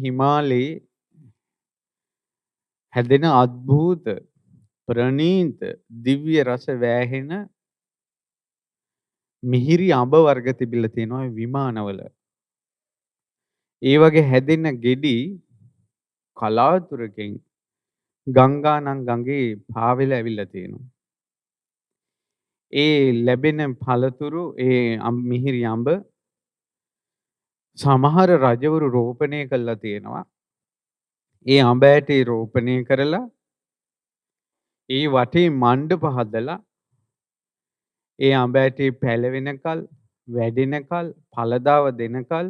හිමාලයේ හැදෙන අද්භූත ප්‍රනීත දිව්‍ය රස වෑහෙන මිහිරි අඹ වර්ග තිබිලා තියෙනවා විමානවල. ඒ වගේ හැදෙන ගෙඩි කලාතුරකින් ගංගානම් ගඟේ පාවෙලා ඇවිල්ලා තියෙනවා. ඒ ලැබෙන පළතුරු මිහිරි අඹ සමහර රජවරු රෝපණය කළා තියෙනවා. ඒ අඹ ඇටේ රෝපණය කරලා ඒ වටේ මණ්ඩප හදලා ඒ අඹ ඇටේ පැලවෙනකල් වැඩෙනකල් ඵලදාව දෙනකල්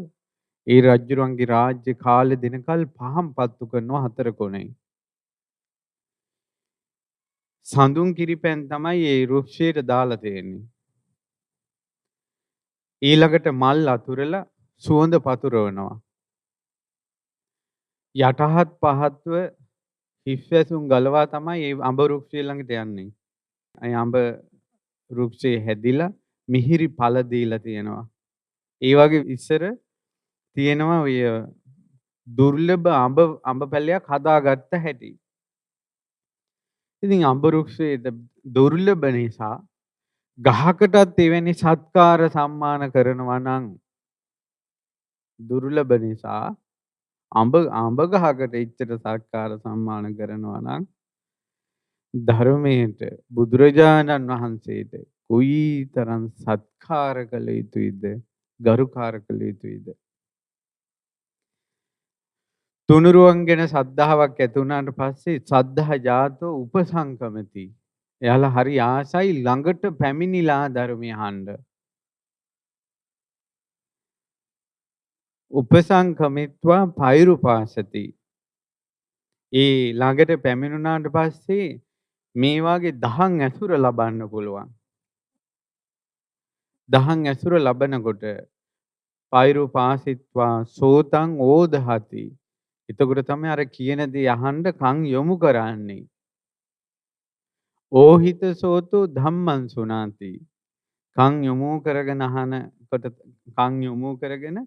ඒ රජුරන්ගේ රාජ්‍ය කාලෙ දෙනකල් පහන් පත්තු කරනවා හතර කොනෙන්. සඳුන් කිරිපැන් තමයි ඒ වෘක්ෂයට දාලා තියෙන්නේ. ඊළඟට මල් අතුරලා සුවඳ පතුරවනවා. යටහත් පහත්ව හිස්වැසුම් ගලවා තමයි ඒ අඹ වෘක්ෂය ළඟට යන්නේ. ඒ අඹ වෘක්ෂේ හැදිලා මිහිරි ඵල දීලා තියෙනවා. ඒ වගේ ඉස්සර තියෙනවා ඔය දුර්ලභ අඹ පැලයක් හදාගත්ත හැටි. ඉතින් අඹ වෘක්ෂයේ දුර්ලභ නිසා ගහකටත් එවැනි සත්කාර සම්මාන කරනවා නම් දුර්ලභ නිසා අඹ ගහකට ඉච්චර සත්කාර සම්මාන කරනවා නම් ධර්මයට බුදුරජාණන් වහන්සේට කොයිතරම් සත්කාර කළ යුතුයිද ගරුකාර කළ යුතුයිද. තුනුරුවන් ගැන සද්ධාාවක් ඇති වුණාට පස්සේ සද්ධා ජාතෝ උපසංකමති. එයාලා හරි ආසයි ළඟට පැමිණිලා ධර්මය අහන්න. උපසංකමිත්වා පෛරුපාසති. ඒ ළඟට පැමිණුණාට පස්සේ මේ වාගේ දහම් ඇසුර ලබන්න පුළුවන්. දහම් ඇසුර ලබනකොට පෛරුපාසිත්වා සෝතං ඕදහති. එතකොට තමයි අර කියන දේ අහන්න කන් යොමු කරන්නේ. ඕහිත සෝතෝ ධම්මං සුනාති. කන් යොමු කරගෙන අහනකොට කන් යොමු කරගෙන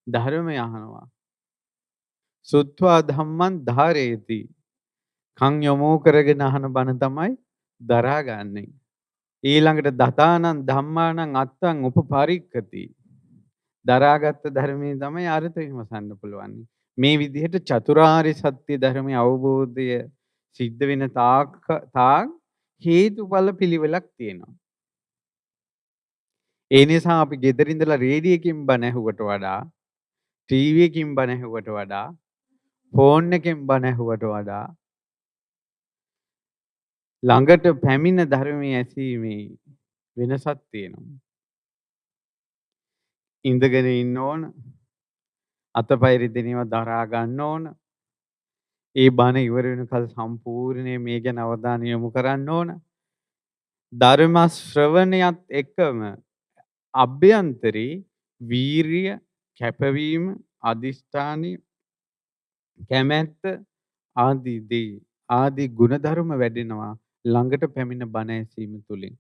ධර්මය අහනවා. සුත්වා ධම්මං ධාරේති. කන් යොමු කරගෙන අහන බණ තමයි දරාගන්නේ. ඊළඟට දතානං ධම්මානං අත්තං උපපරික්ඛති. දරාගත් ධර්මයේ තමයි අර්ථ විමසන්න පුළුවන්. මේ විදිහට චතුරාර්ය සත්‍ය ධර්මයේ අවබෝධය සිද්ධ වෙන තාක් හේතුඵල පිළිවෙලක් තියෙනවා. ඒ නිසා අපි ගෙදර ඉඳලා රේඩියෝකින් බණ ඇහුවට වඩා ටීවී එකකින් බණ ඇහුවට වඩා ෆෝන් එකෙන් බණ ඇහුවට වඩා ළඟට පැමිණ ධර්මයේ ඇසීමේ වෙනසක් තියෙනවා. ඉඳගෙන ඉන්න ඕන. අතපය රිදෙනවා දරා ගන්න ඕන. ඒ බණ ඉවර වෙනකල් සම්පූර්ණයෙන් මේ ගැන අවධානය යොමු කරන්න ඕන. ධර්ම ශ්‍රවණයත් එක්කම අභ්‍යන්තරේ වීරිය, කැපවීම, අදිෂ්ඨානය, කැමැත්ත ආදී ගුණධර්ම වැඩෙනවා ළඟට පැමිණ බණ ඇසීම තුලින්.